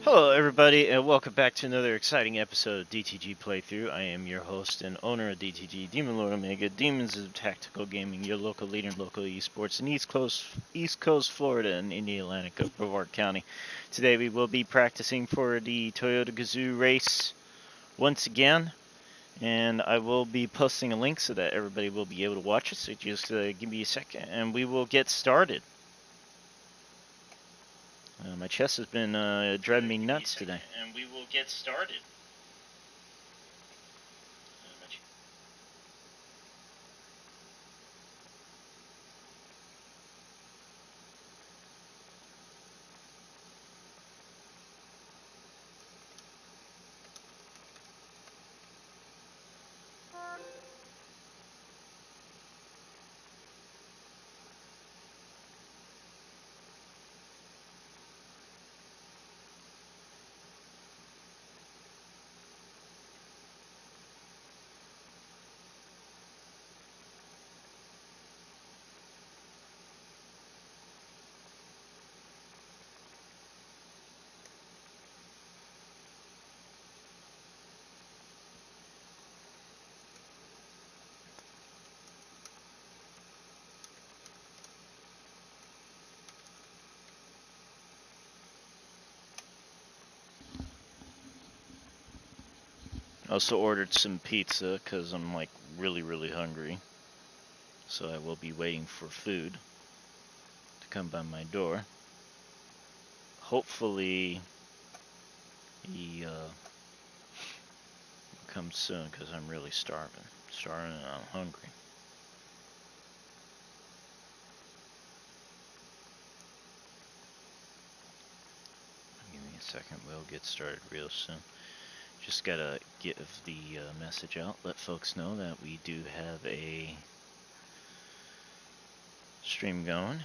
Hello, everybody, and welcome back to another exciting episode of DTG Playthrough. I am your host and owner of DTG, Demon Lord Omega, Demons of Tactical Gaming, your local leader in local esports in East Coast Florida and in the Atlantic of Brevard County. Today we will be practicing for the Toyota Gazoo race once again, and I will be posting a link so that everybody will be able to watch it. So just give me a second, and we will get started. My chest has been driving me nuts today. And we will get started. I also ordered some pizza because I'm like really hungry. So I will be waiting for food to come by my door. Hopefully he comes soon because I'm really starving. Starving and I'm hungry. Give me a second, we'll get started real soon. Just gotta give the message out, let folks know that we do have a stream going.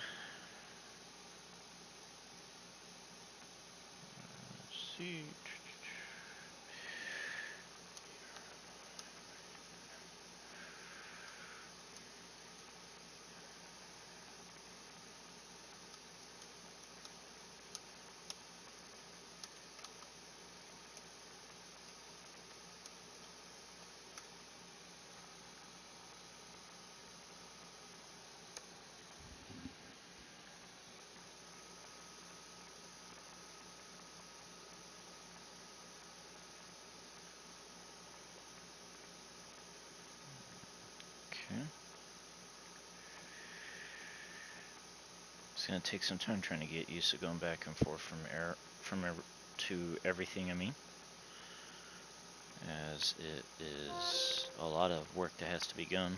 Let's see. Okay. It's gonna take some time trying to get used to going back and forth from to everything. I mean, as it is a lot of work that has to be done.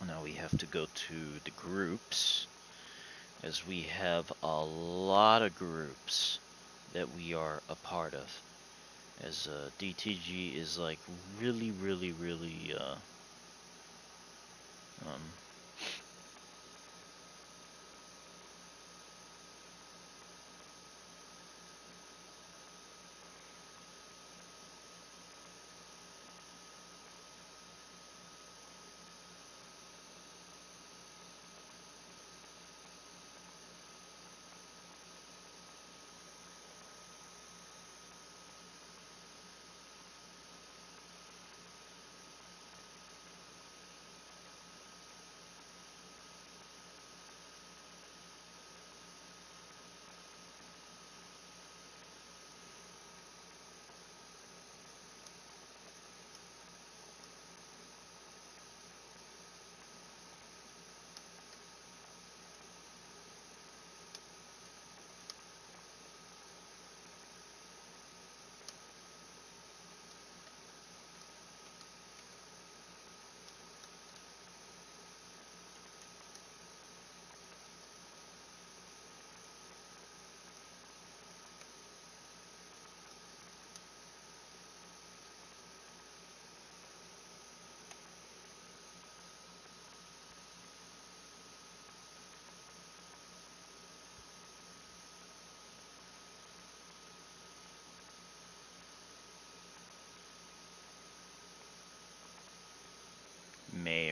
Now we have to go to the groups, as we have a lot of groups that we are a part of. As DTG is like really um,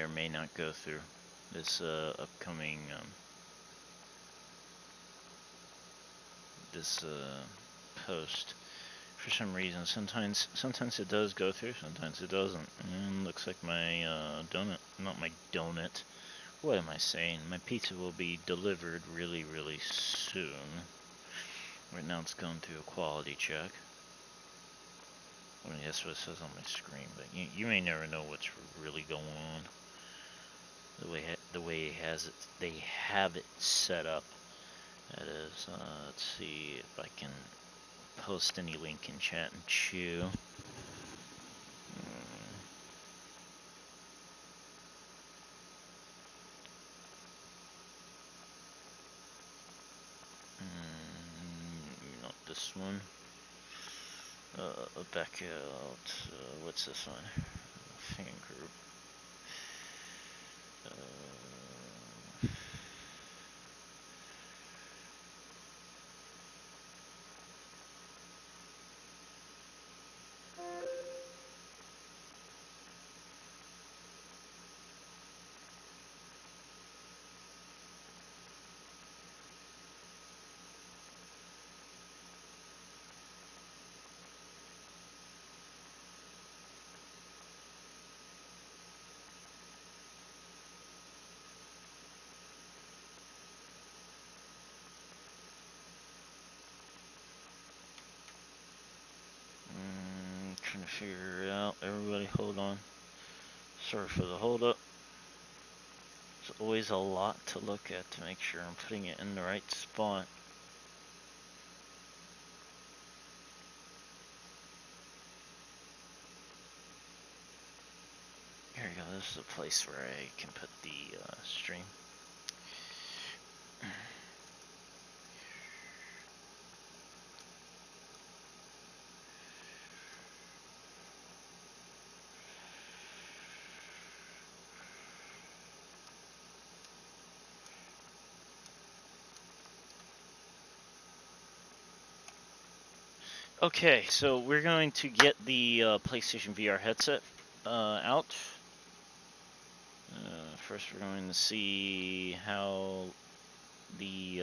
or may not go through this upcoming this post. For some reason, sometimes it does go through, sometimes it doesn't. And looks like my donut, not my donut. What am I saying? My pizza will be delivered really, really soon. Right now, it's going through a quality check. I mean, that's what it says on my screen, but you may never know what's really going on. The way they have it set up. That is, let's see if I can post any link in chat and chew. Not this one. Back out. What's this one? Fan group. Trying to figure it out. Everybody hold on. Sorry for the hold up. There's always a lot to look at to make sure I'm putting it in the right spot. Here we go. This is a place where I can put the stream. Okay, so we're going to get the PlayStation VR headset out. First, we're going to see how the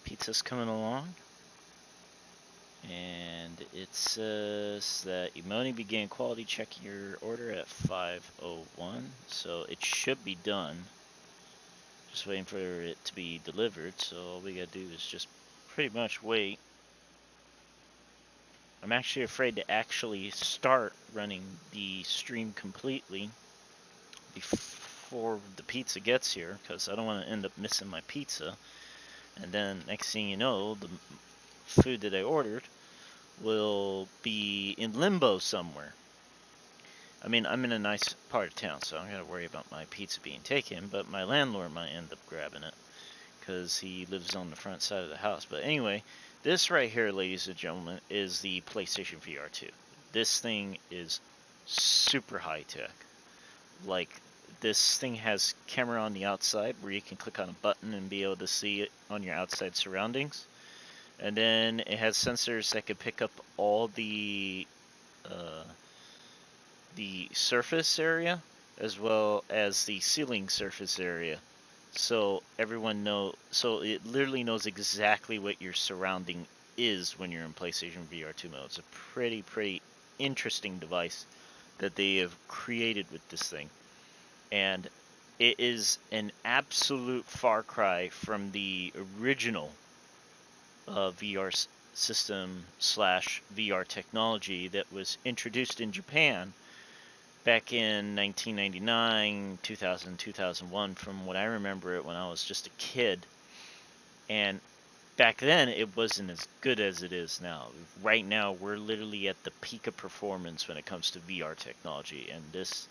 pizza's coming along. And it says that Imoni began quality checking your order at 5:01, so it should be done. Just waiting for it to be delivered, so all we gotta do is just pretty much wait. I'm actually afraid to actually start running the stream completely before the pizza gets here, because I don't want to end up missing my pizza. And then next thing you know, the food that I ordered will be in limbo somewhere. I mean, I'm in a nice part of town, so I'm going to worry about my pizza being taken, but my landlord might end up grabbing it because he lives on the front side of the house. But anyway, this right here, ladies and gentlemen, is the PlayStation VR 2. This thing is super high tech. Like, this thing has camera on the outside where you can click on a button and be able to see it on your outside surroundings. And then it has sensors that could pick up all the surface area as well as the ceiling surface area. So so it literally knows exactly what your surrounding is when you're in PlayStation VR 2 mode. It's a pretty interesting device that they have created with this thing. And it is an absolute far cry from the original VR system / VR technology that was introduced in Japan back in 1999, 2000, 2001, from what I remember it when I was just a kid. And back then, it wasn't as good as it is now. Right now, we're literally at the peak of performance when it comes to VR technology, and this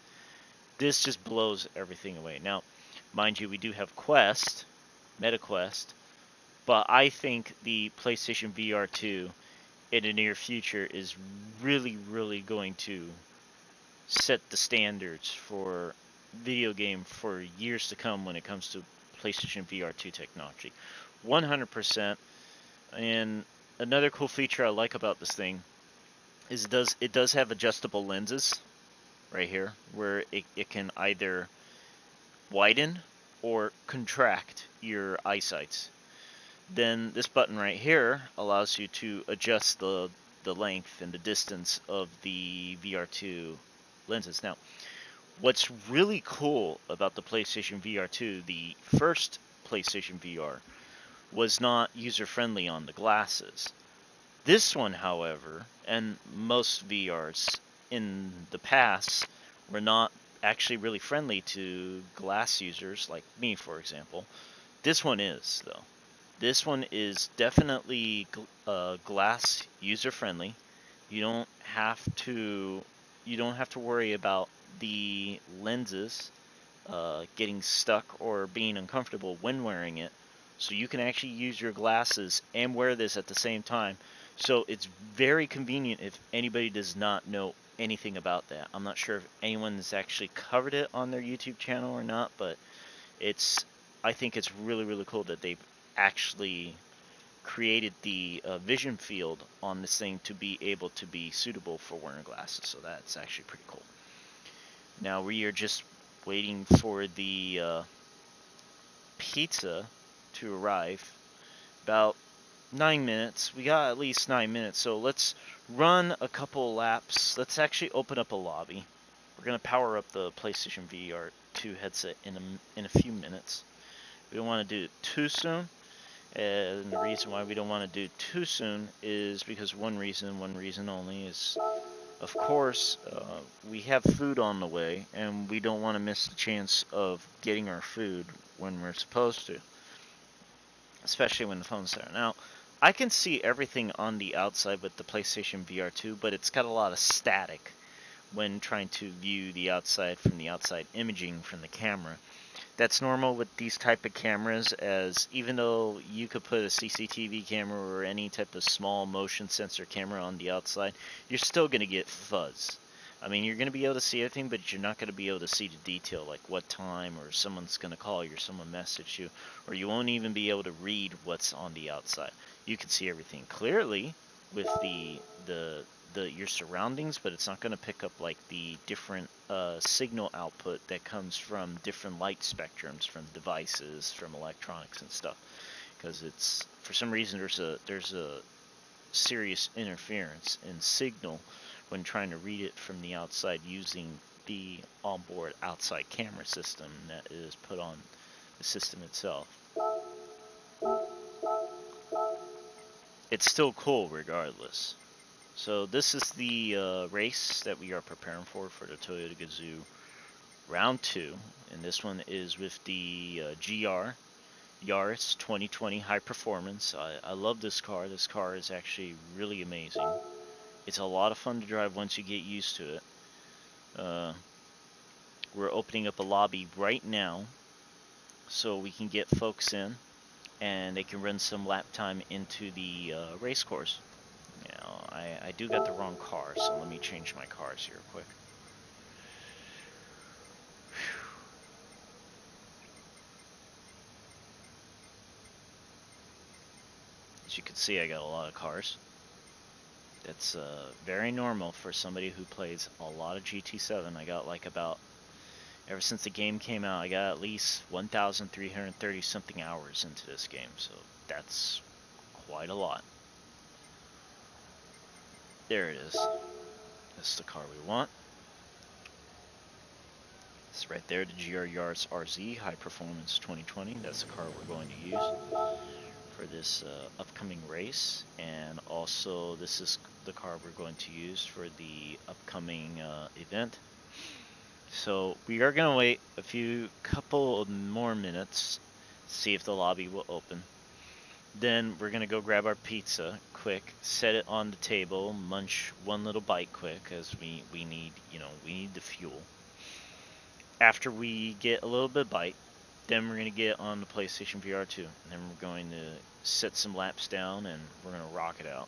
just blows everything away. Now, mind you, we do have Quest, MetaQuest, but I think the PlayStation VR 2 in the near future is really going to set the standards for video game for years to come when it comes to PlayStation VR 2 technology. 100%. And another cool feature I like about this thing is it does have adjustable lenses. right here, where it can either widen or contract your eyesights. Then this button right here allows you to adjust the length and the distance of the VR2 lenses. Now, what's really cool about the PlayStation VR2, the first PlayStation VR, was not user-friendly on the glasses. This one, however, and most VRs in the past were not actually really friendly to glass users like me, for example. This one is, though. This one is definitely glass user friendly. You don't have to worry about the lenses getting stuck or being uncomfortable when wearing it. So you can actually use your glasses and wear this at the same time. So it's very convenient if anybody does not know anything about that. I'm not sure if anyone has actually covered it on their YouTube channel or not, but I think it's really, really cool that they've actually created the vision field on this thing to be able to be suitable for wearing glasses. So that's actually pretty cool. Now we are just waiting for the pizza to arrive. About 9 minutes. We got at least 9 minutes, so let's run a couple laps. Let's actually open up a lobby. We're gonna power up the PlayStation VR2 headset in a few minutes. We don't want to do it too soon, and the reason why we don't want to do it too soon is because one reason only is, of course, we have food on the way, and we don't want to miss the chance of getting our food when we're supposed to, especially when the phone's there. Now, I can see everything on the outside with the PlayStation VR2, but it's got a lot of static when trying to view the outside from the outside imaging from the camera. That's normal with these type of cameras, as even though you could put a CCTV camera or any type of small motion sensor camera on the outside, you're still going to get fuzz. I mean, you're going to be able to see everything, but you're not going to be able to see the detail, like what time, or someone's going to call you, or someone message you, or you won't even be able to read what's on the outside. You can see everything clearly with your surroundings, but it's not going to pick up like the different signal output that comes from different light spectrums from devices, from electronics and stuff. Because it's, for some reason, there's a serious interference in signal when trying to read it from the outside using the onboard outside camera system that is put on the system itself. It's still cool regardless. So this is the race that we are preparing for the Toyota Gazoo Round 2, and this one is with the GR Yaris 2020 High Performance. I love this car. This car is actually really amazing. It's a lot of fun to drive once you get used to it. We're opening up a lobby right now so we can get folks in and they can run some lap time into the race course. Now, I do got the wrong car, so let me change my cars here quick. As you can see, I got a lot of cars. That's very normal for somebody who plays a lot of GT7. I got like about, ever since the game came out, I got at least 1,330 something hours into this game, so that's quite a lot. There it is. That's the car we want. It's right there, the GR Yaris RZ High Performance 2020. That's the car we're going to use for this upcoming race, and also this is the car we're going to use for the upcoming event. So we are going to wait a couple more minutes, see if the lobby will open. Then we're going to go grab our pizza quick, set it on the table, munch one little bite quick, because we need, we need the fuel. After we get a little bit of bite, then we're going to get on the PlayStation VR2, and then we're going to set some laps down, and we're going to rock it out.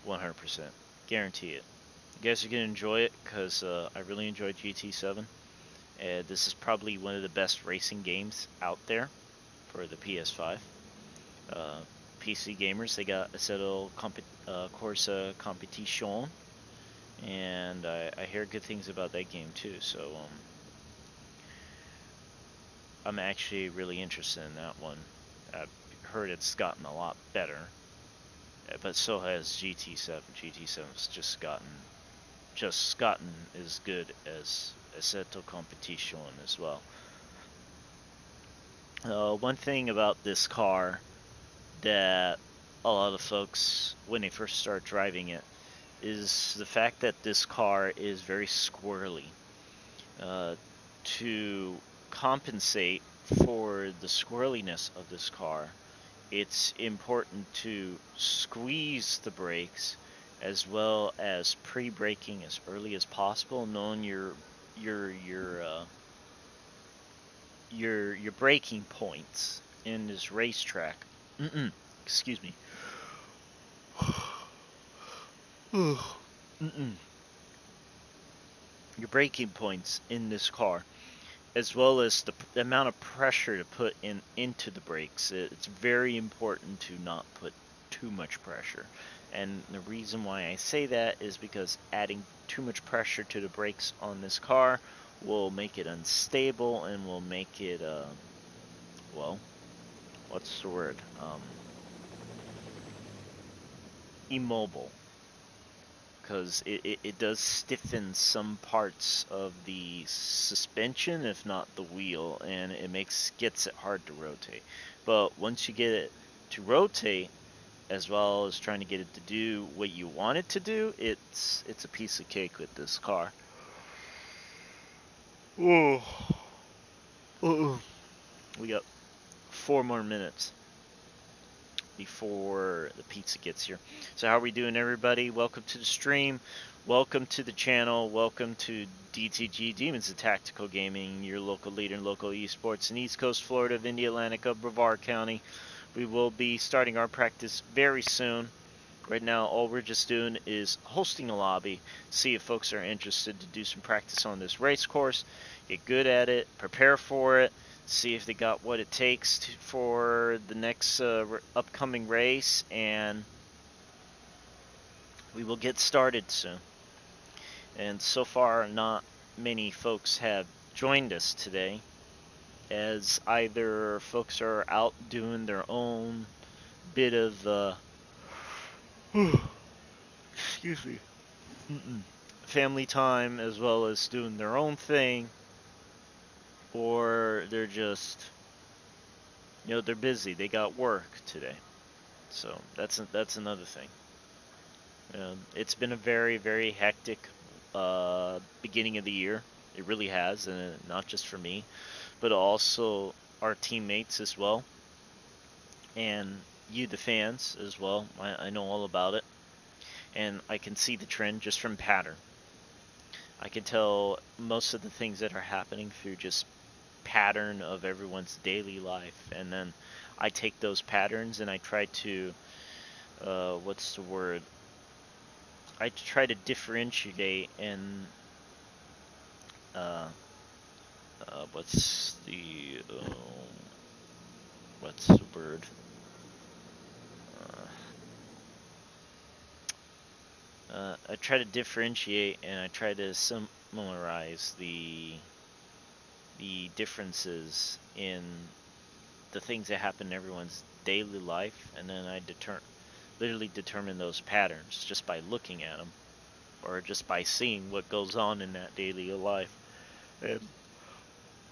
100%. Guarantee it. You guys are going to enjoy it, because I really enjoyed GT7. This is probably one of the best racing games out there for the PS5. PC gamers, they got Assetto Corsa Competition, and I hear good things about that game too. So I'm actually really interested in that one. I've heard it's gotten a lot better, but so has GT7. GT7's just gotten as good as Assetto Competition as well. One thing about this car that a lot of folks, when they first start driving it, is the fact that this car is very squirrely. To compensate for the squirreliness of this car, it's important to squeeze the brakes as well as pre-braking as early as possible, knowing your your uh, your braking points in this racetrack. Excuse me. Your braking points in this car, as well as the amount of pressure to put into the brakes. It's very important to not put too much pressure. And the reason why I say that is because adding too much pressure to the brakes on this car will make it unstable and will make it, well, what's the word? Immobile. Because it does stiffen some parts of the suspension, if not the wheel, and it gets it hard to rotate. But once you get it to rotate, as well as trying to get it to do what you want it to do, it's a piece of cake with this car. Oh, we got 4 more minutes before the pizza gets here. So how are we doing, everybody? Welcome to the stream. Welcome to the channel. Welcome to DTG, Demons of Tactical Gaming, your local leader in local esports in East Coast Florida of India Atlantic of Brevard County. We will be starting our practice very soon. Right now, all we're just doing is hosting a lobby, see if folks are interested to do some practice on this race course, get good at it, prepare for it, see if they got what it takes for the next upcoming race, and we will get started soon. And so far, not many folks have joined us today, as either folks are out doing their own bit of excuse me. Family time, as well as doing their own thing, or they're just, they're busy. They got work today, so that's another thing. It's been a very, very hectic beginning of the year. It really has, and not just for me, but also our teammates as well, and you, the fans, as well. I know all about it, and I can see the trend just from pattern. I can tell most of the things that are happening through just pattern of everyone's daily life, and then I take those patterns and I try to, what's the word? I try to differentiate and, uh, what's the word? I try to differentiate and I try to summarize the differences in the things that happen in everyone's daily life, and then I literally determine those patterns just by looking at them, or just by seeing what goes on in that daily life. And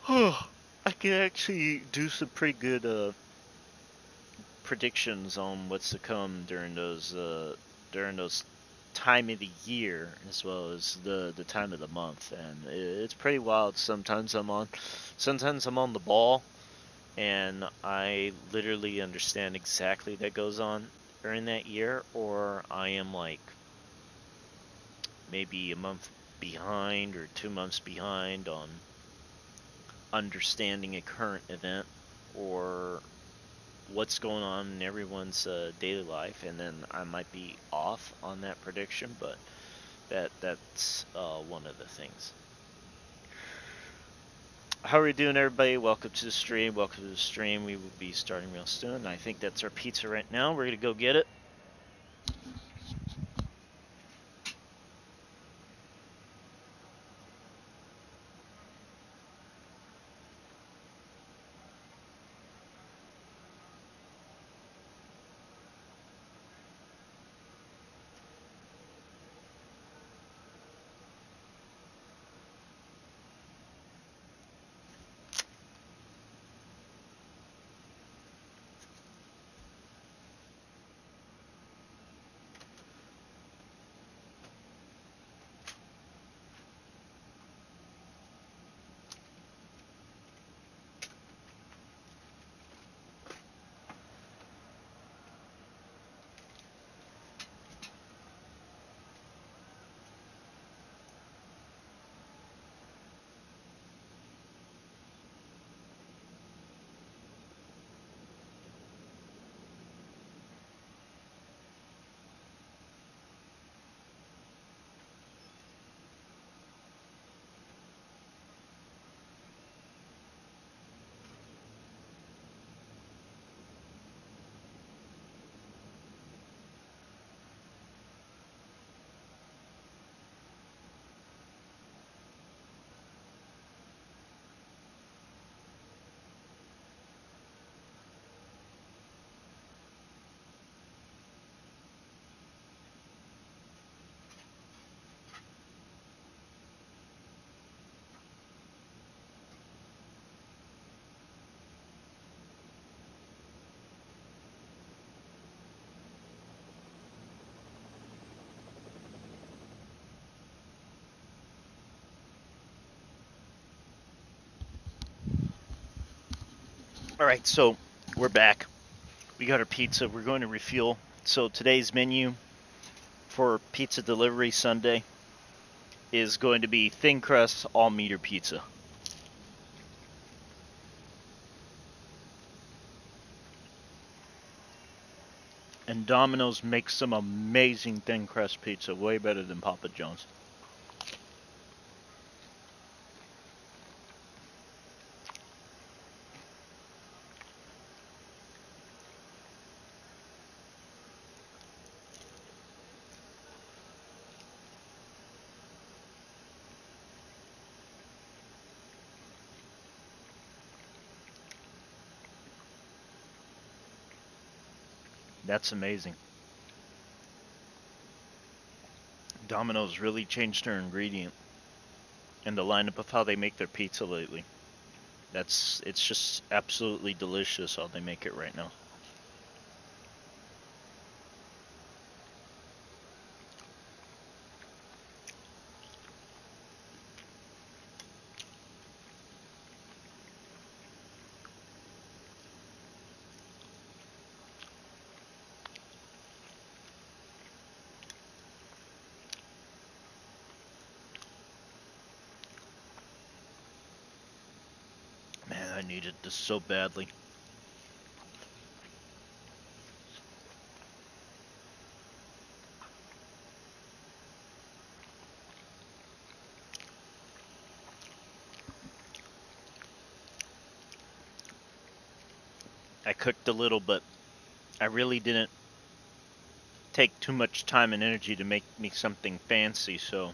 I can actually do some pretty good predictions on what's to come during those time of the year, as well as the time of the month, and it's pretty wild. Sometimes I'm on the ball, and I literally understand exactly that goes on during that year, or I am like maybe a month behind or 2 months behind on understanding a current event or what's going on in everyone's daily life, and then I might be off on that prediction, but that's one of the things. How are we doing, everybody? Welcome to the stream. Welcome to the stream. We will be starting real soon. I think that's our pizza right now. We're gonna go get it. All right, so we're back. We got our pizza. We're going to refuel. So today's menu for pizza delivery Sunday is going to be thin crust all meter pizza. And Domino's makes some amazing thin crust pizza, way better than Papa John's. That's amazing. Domino's really changed their ingredient and the lineup of how they make their pizza lately. It's just absolutely delicious how they make it right now. Man, I needed this so badly. I cooked a little, but I really didn't take too much time and energy to make me something fancy, so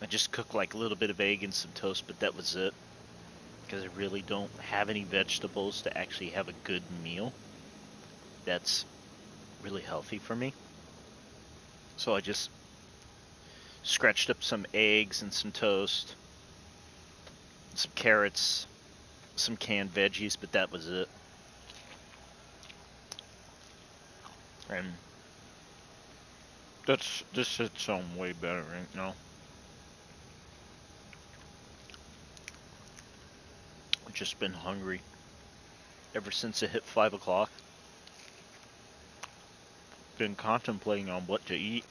I just cooked like a little bit of egg and some toast, but that was it. Because I really don't have any vegetables to actually have a good meal that's really healthy for me. So I just scratched up some eggs and some toast, some carrots, some canned veggies, but that was it. And this hits home way better right now. I've just been hungry ever since it hit 5 o'clock. Been contemplating on what to eat.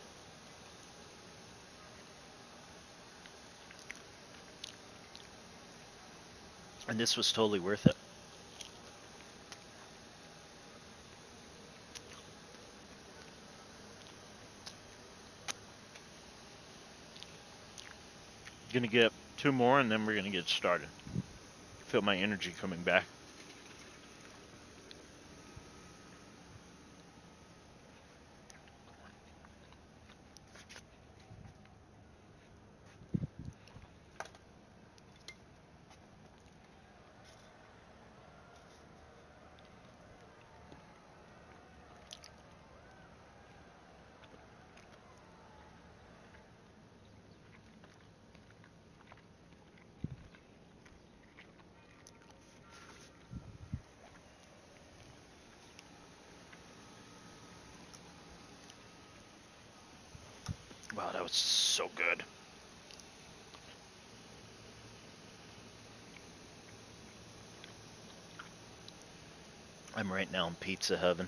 And this was totally worth it. Gonna get two more and then we're gonna get started. Feel my energy coming back. Wow, that was so good. I'm right now in pizza heaven.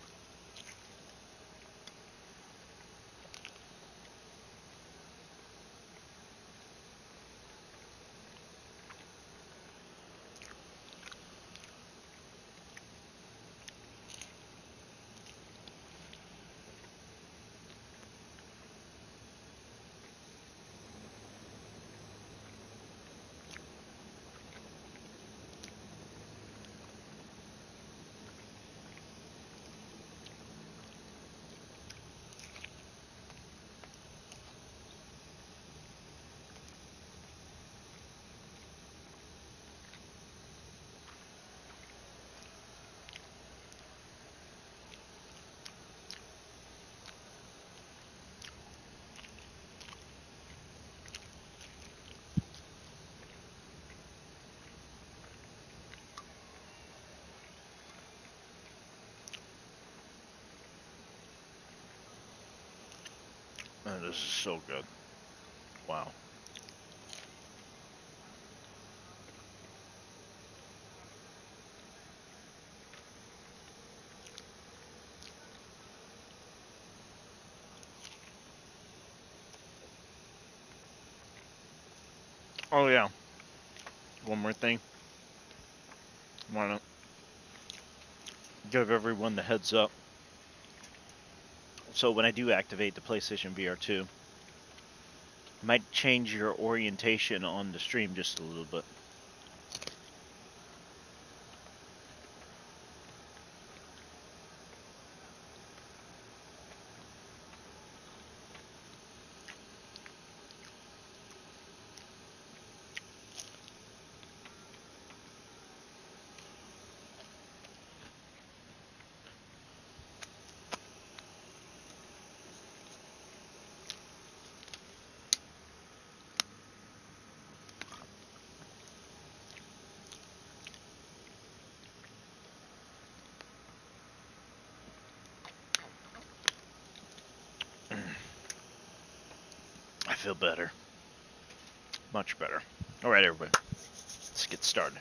Man, this is so good. Wow. Oh yeah, one more thing. Want to give everyone the heads up. So when I do activate the PlayStation VR2, I might change your orientation on the stream just a little bit. I feel better. Much better. Alright, everybody. Let's get started.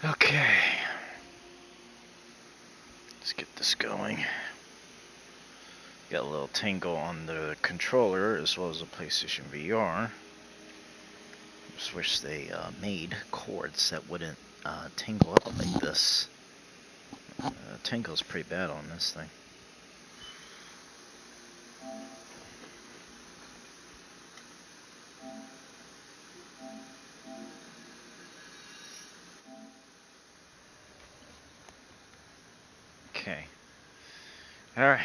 Okay. Let's get this going. Got a little tingle on the controller as well as the PlayStation VR. Just wish they made cords that wouldn't tingle up like this. Tingle's pretty bad on this thing. Okay. Alright.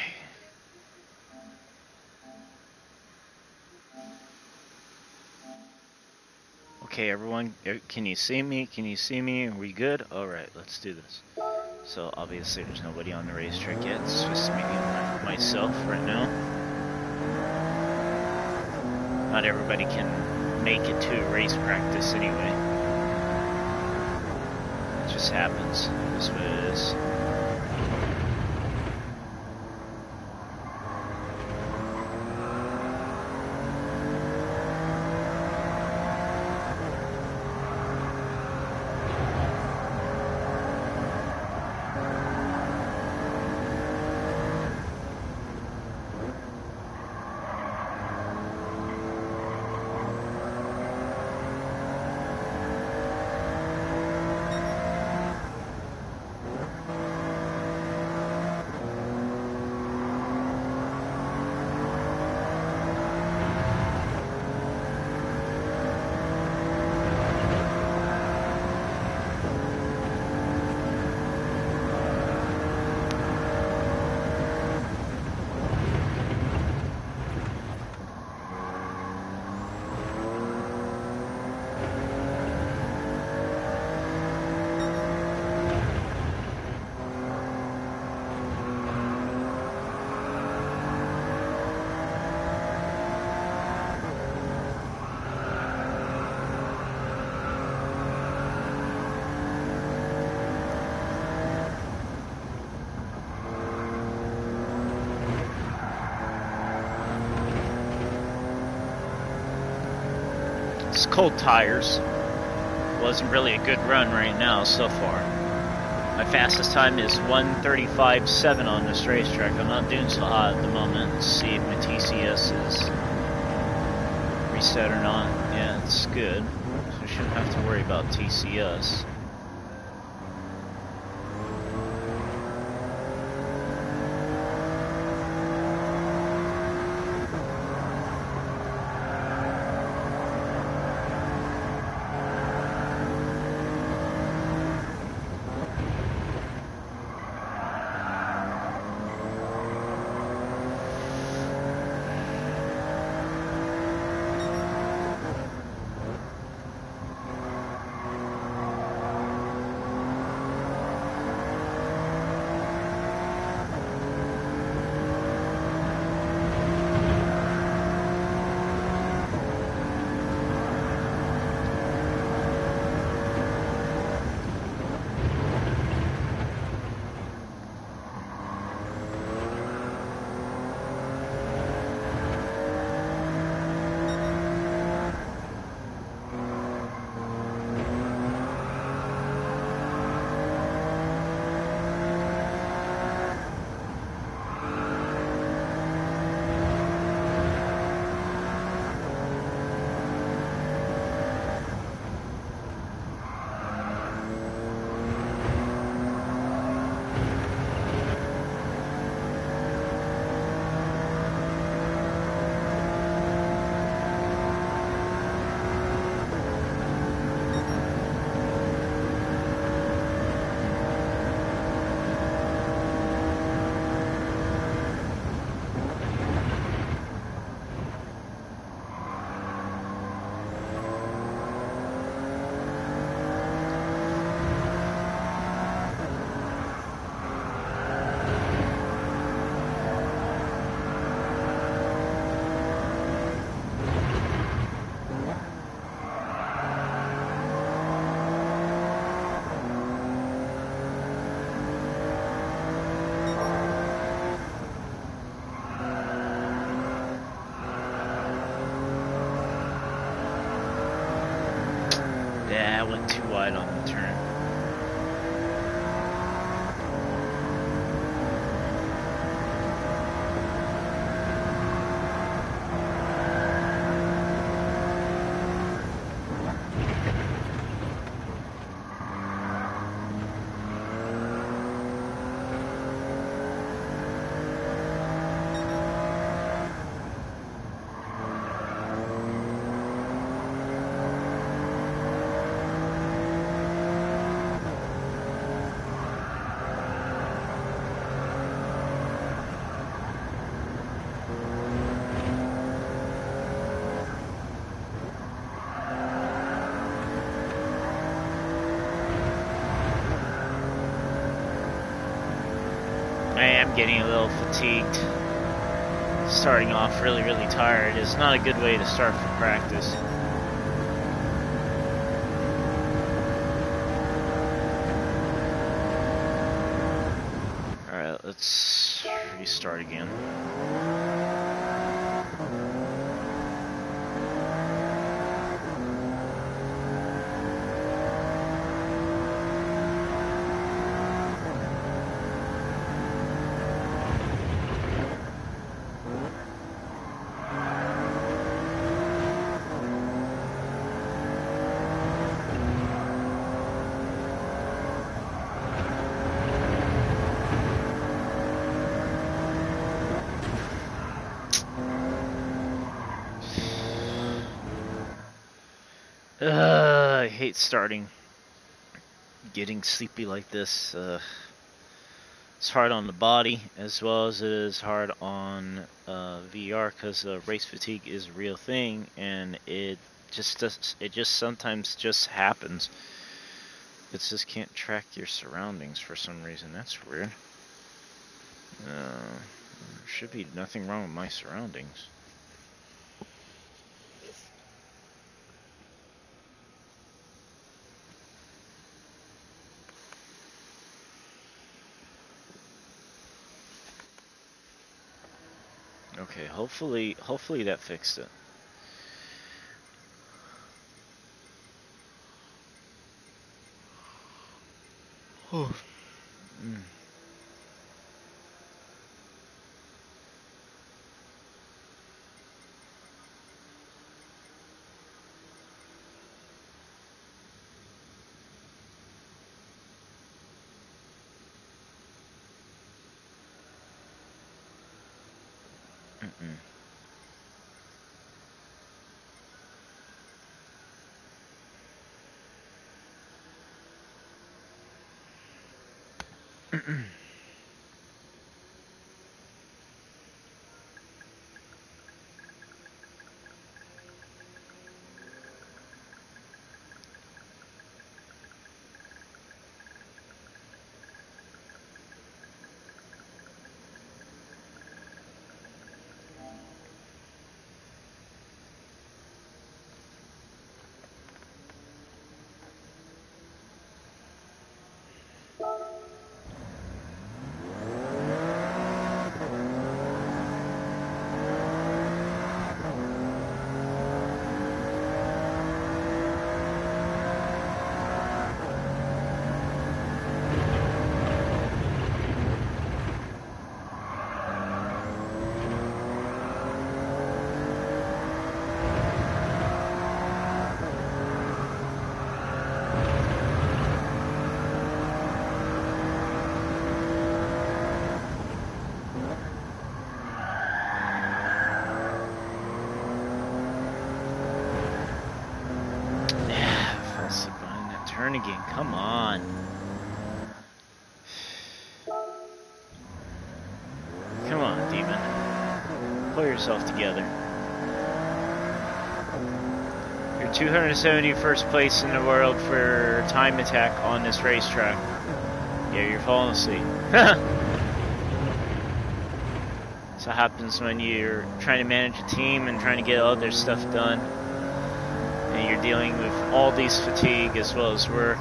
Okay, everyone, can you see me? Can you see me? Are we good? Alright, let's do this. So, obviously, there's nobody on the racetrack yet. It's just me and myself right now. Not everybody can make it to race practice anyway. It just happens. That's what it is. It's cold tires. Wasn't really a good run right now so far. My fastest time is 1:35.7 on this racetrack. I'm not doing so hot at the moment. Let's see if my TCS is reset or not. Yeah, it's good. So I shouldn't have to worry about TCS. Yeah, I went too wide on the turn. am getting a little fatigued. Starting off really tired is not a good way to start for practice. Alright, let's restart again. I hate starting getting sleepy like this. It's hard on the body as well as it is hard on VR because race fatigue is a real thing, and it just sometimes just happens. It just can't track your surroundings for some reason. That's weird. There should be nothing wrong with my surroundings. Okay, hopefully that fixed it. Oh. Turn again, come on. Come on, Demon. Pull yourself together. You're 271st place in the world for time attack on this racetrack. Yeah, you're falling asleep. So it happens when you're trying to manage a team and trying to get other stuff done. And you're dealing with all these fatigue as well as work.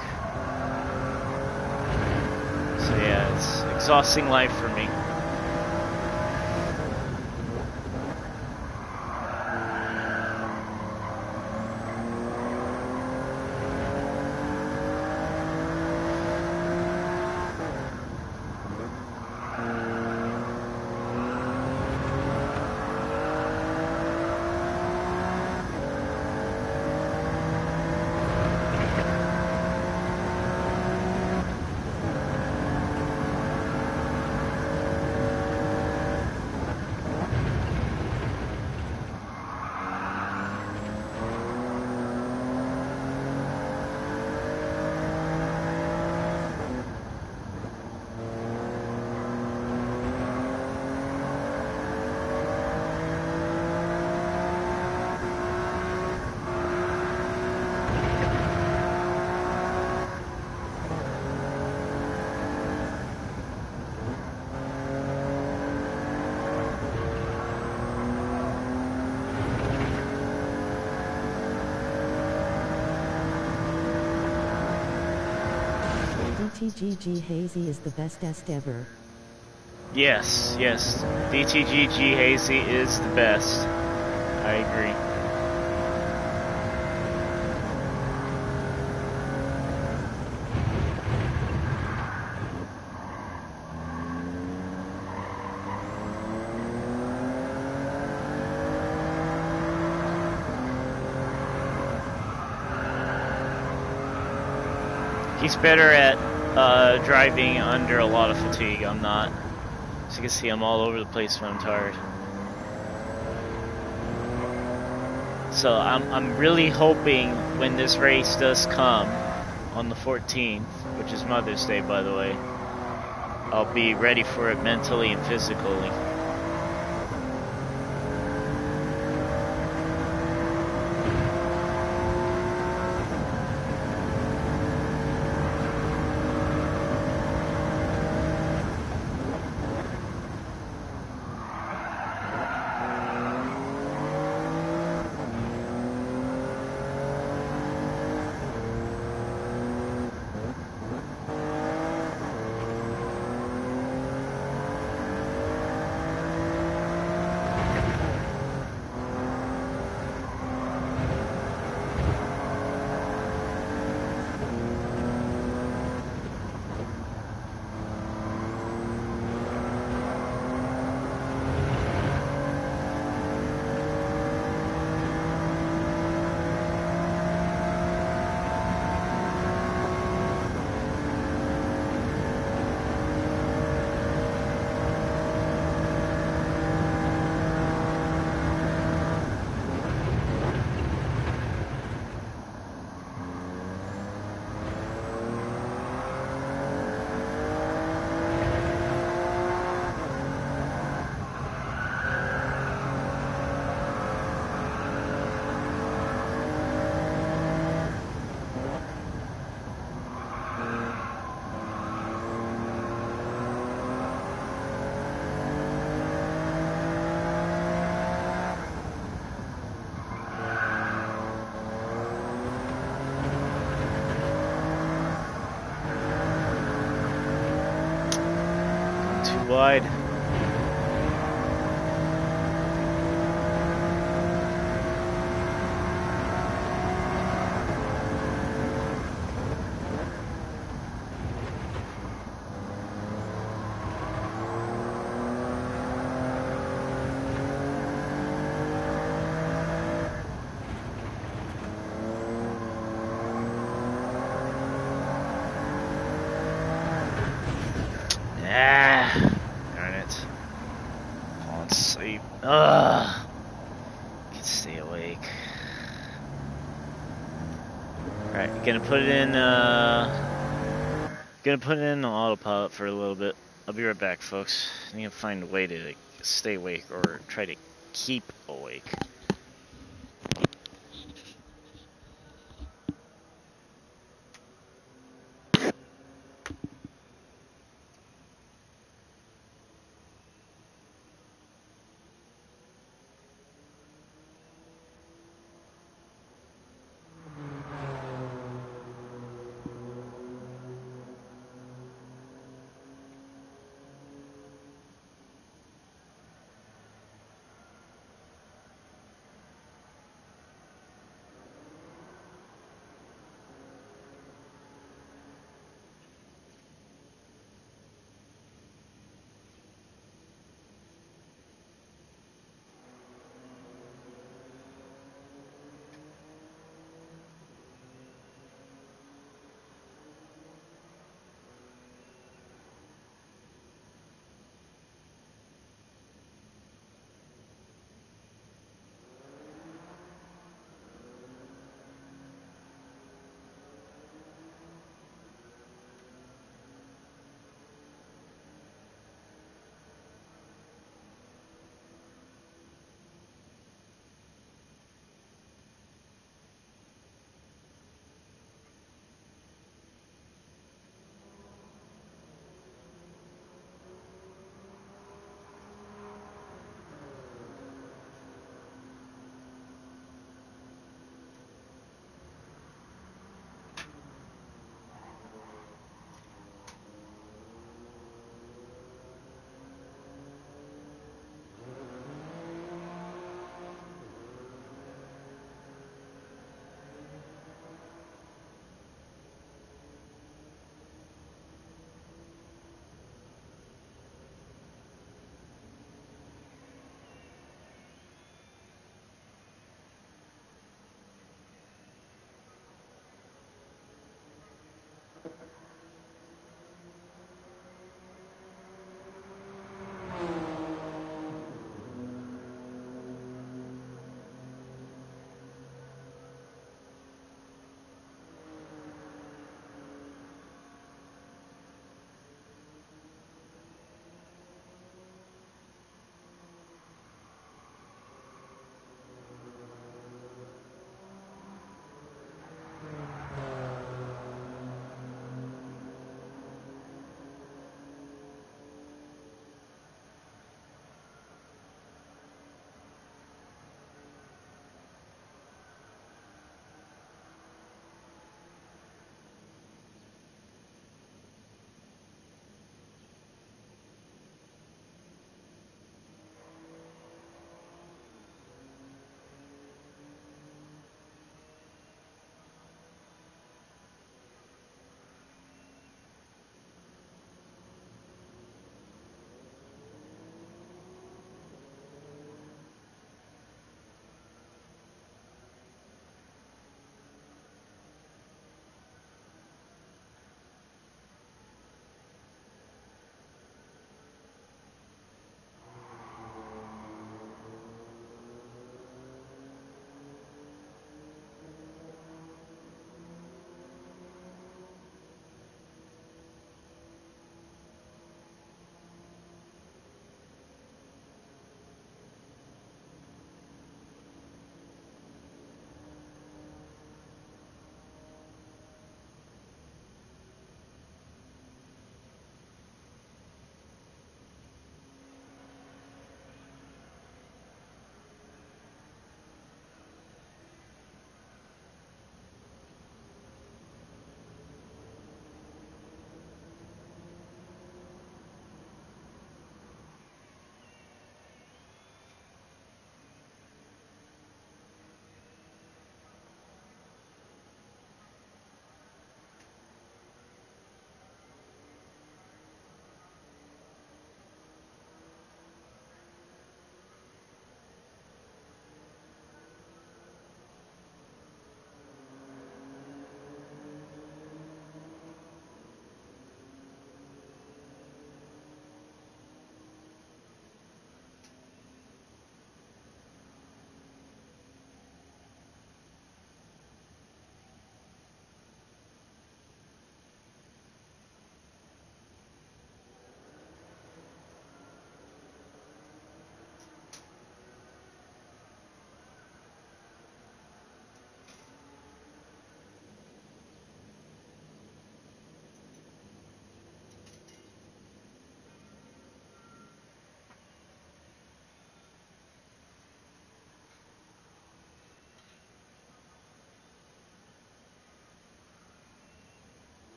So yeah, it's exhausting life for me. DTGG Hazy is the bestest ever. Yes, yes. DTGG Hazy is the best. I agree. He's better at driving under a lot of fatigue. I'm not. As you can see, I'm all over the place when I'm tired. So I'm really hoping when this race does come on the 14th, which is Mother's Day, by the way, I'll be ready for it mentally and physically. Wide. Darn it. Falling asleep. Ugh. Can't stay awake. Alright, gonna put it in autopilot for a little bit. I'll be right back, folks. I need to find a way to stay awake or try to keep awake.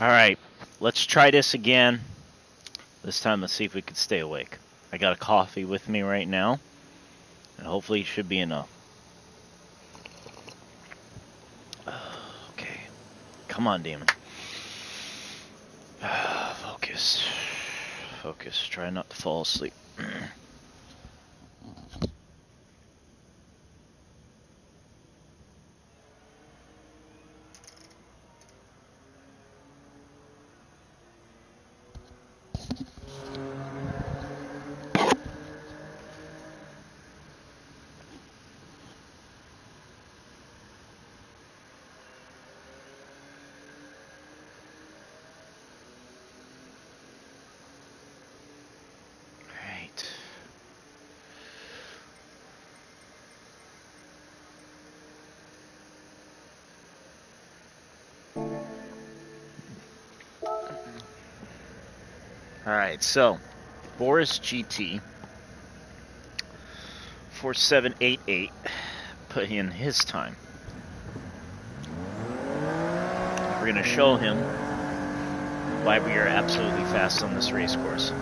Alright, let's try this again. This time, let's see if we can stay awake. I got a coffee with me right now, and hopefully it should be enough. Okay. Come on, demon. Focus. Focus. Try not to fall asleep. Right. Alright, so Boris GT 4788 put in his time. We're going to show him why we are absolutely fast on this race course.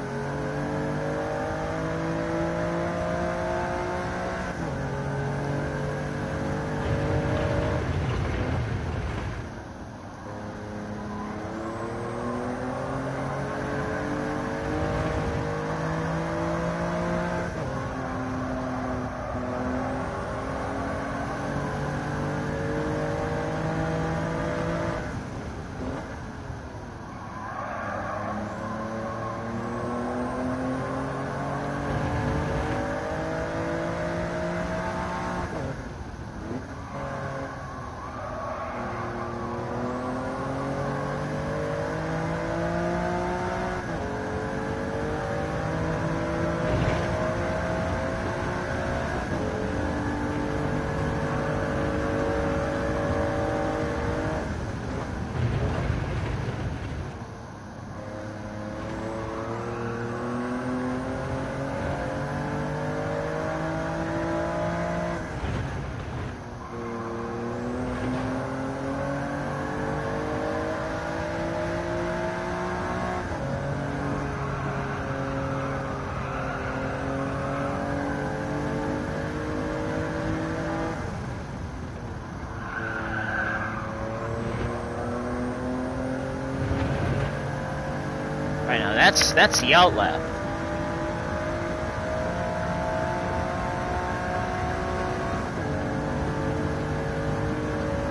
Right now, that's the outlap.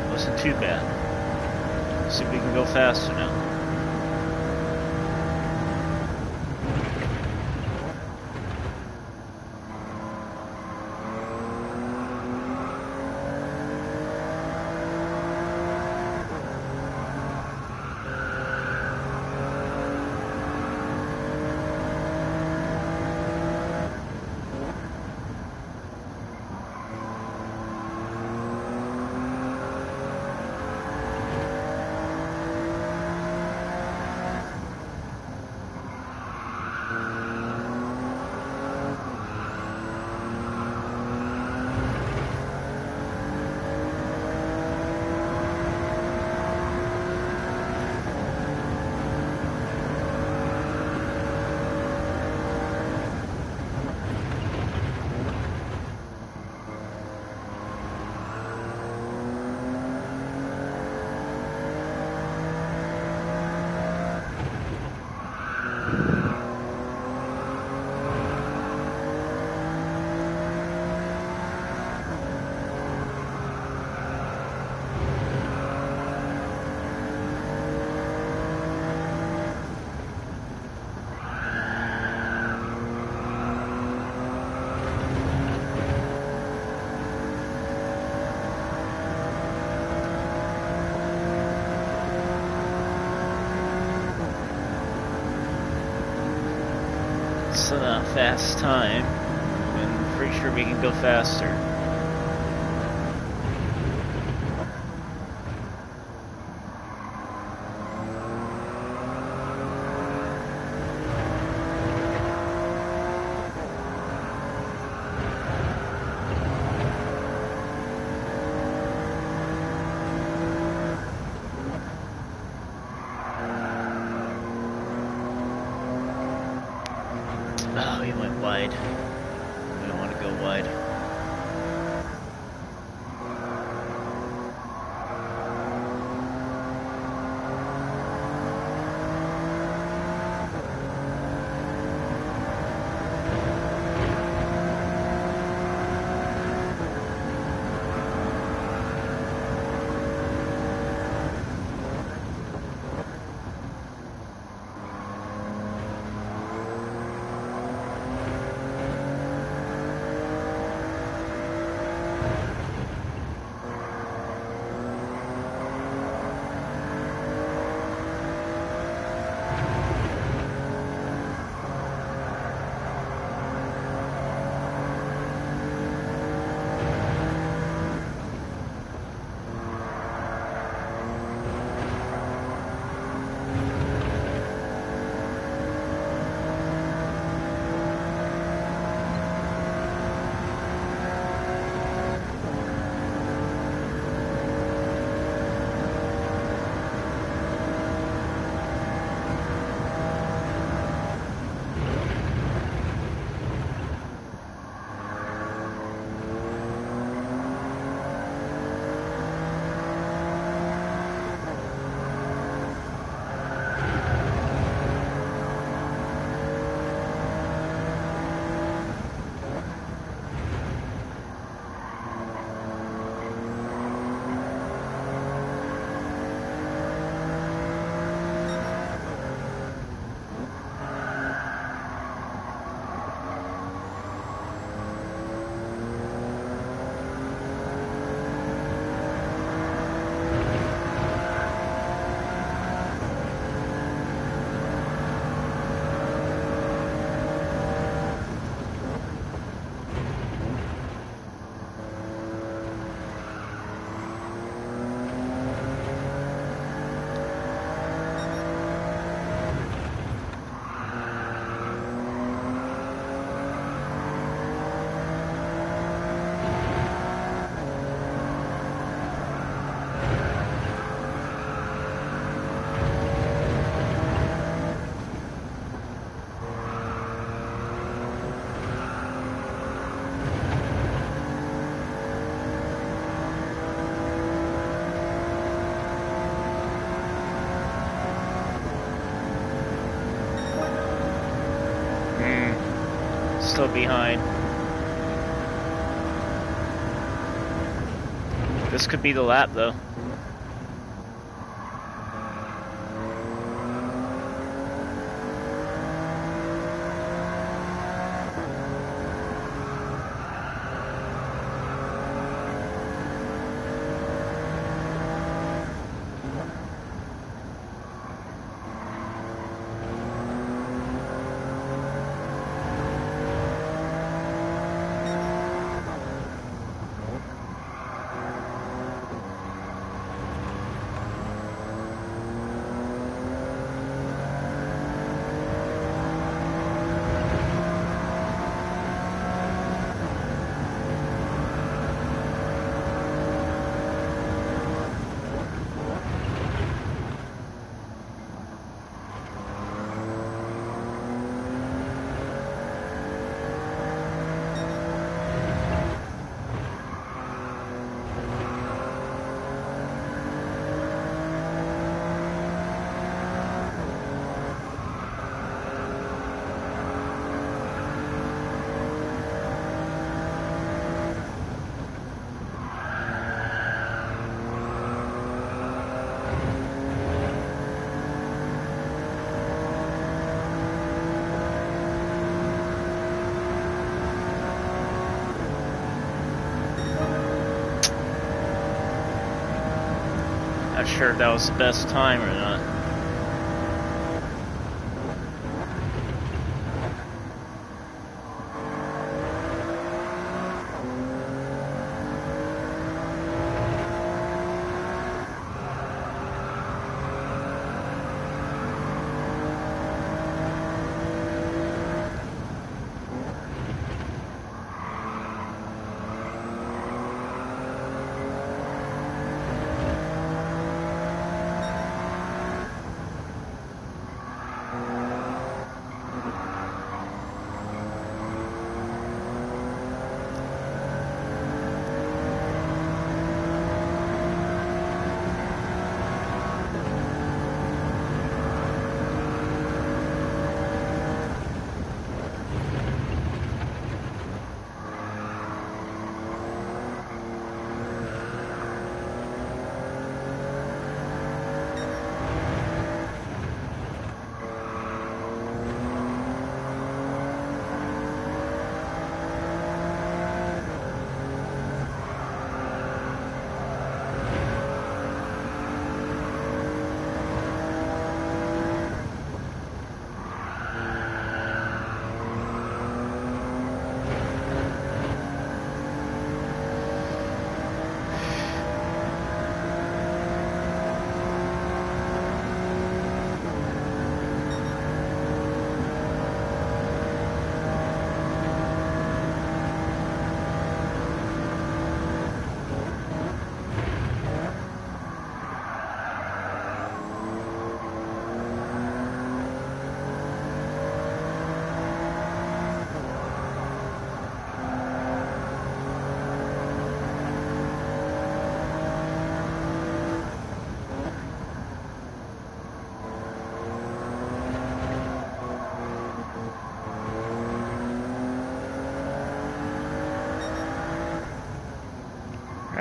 Wasn't too bad. See if we can go faster now. It's a fast time, and I'm pretty sure we can go faster. Oh, he went wide. We don't want to go wide. Still behind. This could be the lap though. Not sure if that was the best time or not.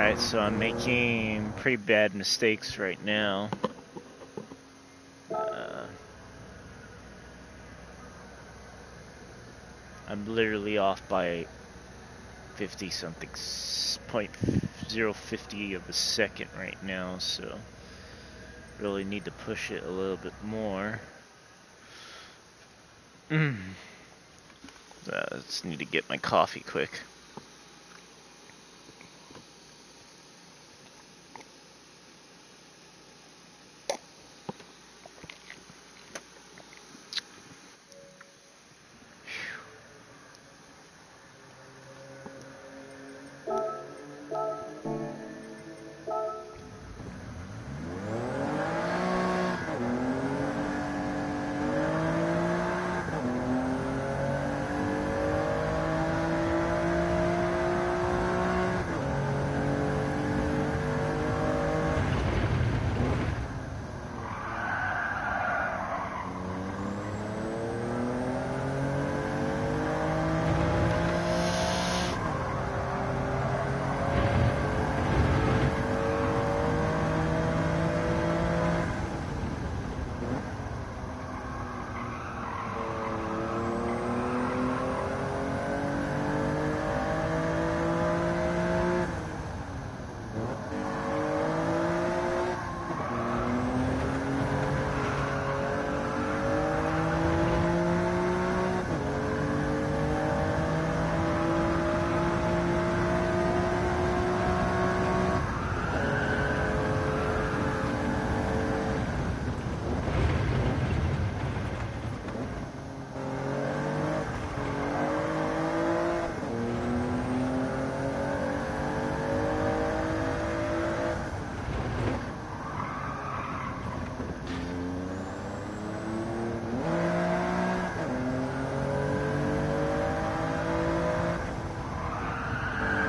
Alright, so I'm making pretty bad mistakes right now. I'm literally off by 50 something, 0.050 of a second right now, so really need to push it a little bit more. Just need to get my coffee quick.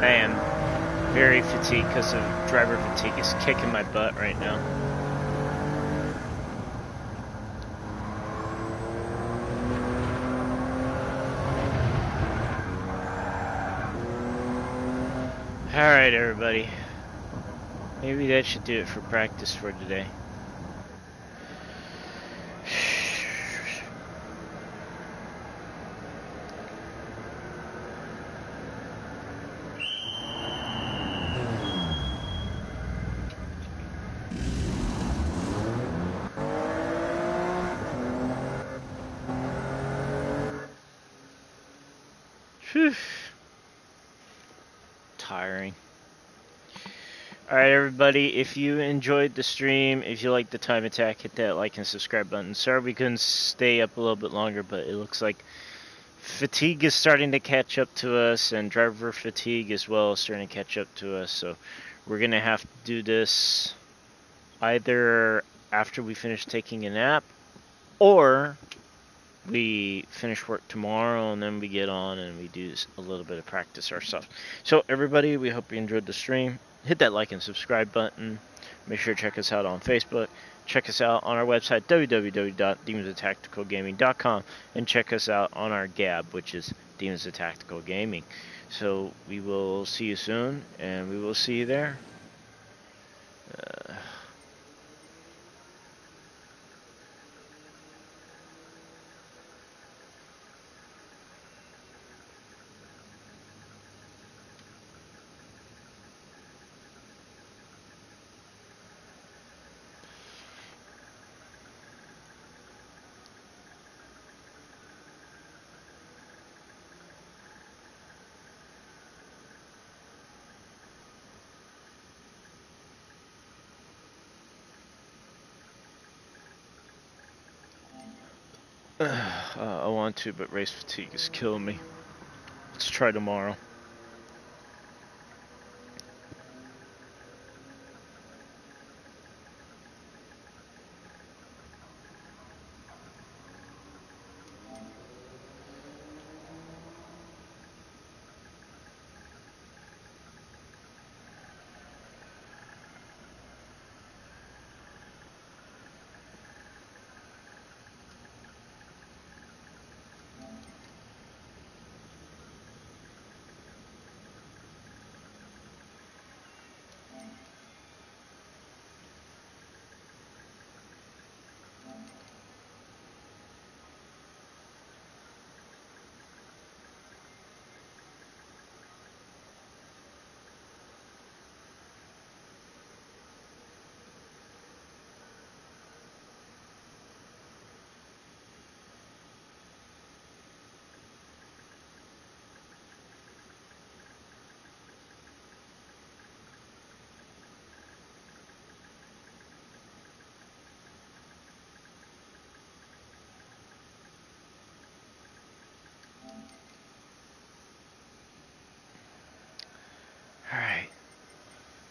I am very fatigued because of driver fatigue is kicking my butt right now. Alright, everybody. Maybe that should do it for practice for today. Whew. Tiring. Alright, everybody, if you enjoyed the stream, if you liked the time attack, hit that like and subscribe button. Sorry we couldn't stay up a little bit longer, but it looks like fatigue is starting to catch up to us, and driver fatigue as well is starting to catch up to us. So we're going to have to do this either after we finish taking a nap, or we finish work tomorrow and then we get on and we do a little bit of practice ourselves. So everybody, we hope you enjoyed the stream. Hit that like and subscribe button. Make sure to check us out on Facebook. Check us out on our website, www.demonsofTacticalgaming.com, and check us out on our Gab, which is Demons of Tactical Gaming. So we will see you soon, and we will see you there. I want to, but race fatigue is killing me. Let's try tomorrow.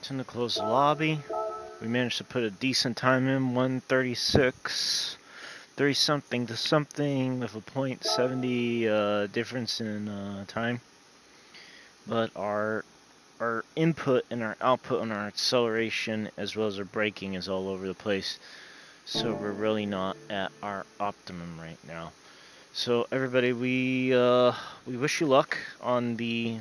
Time to close the lobby. We managed to put a decent time in, 1:36, 30 something to something with a .70 difference in time. But our input and our output and our acceleration as well as our braking is all over the place. So we're really not at our optimum right now. So everybody, we wish you luck on the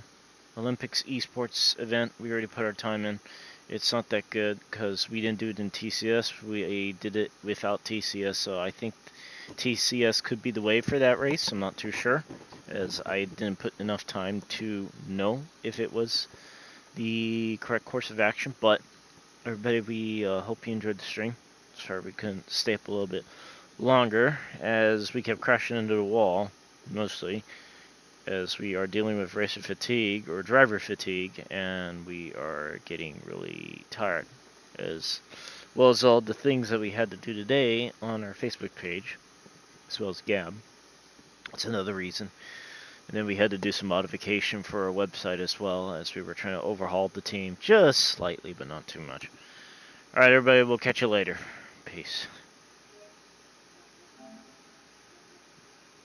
Olympics esports event. We already put our time in. It's not that good because we didn't do it in TCS. We did it without TCS, so I think TCS could be the way for that race. I'm not too sure, as I didn't put enough time to know if it was the correct course of action. But everybody, we hope you enjoyed the stream. Sorry we couldn't stay up a little bit longer as we kept crashing into the wall, mostly as we are dealing with racer fatigue or driver fatigue, and we are getting really tired, as well as all the things that we had to do today on our Facebook page, as well as Gab. That's another reason. And then we had to do some modification for our website as well, as we were trying to overhaul the team just slightly, but not too much. Alright, everybody, we'll catch you later. Peace.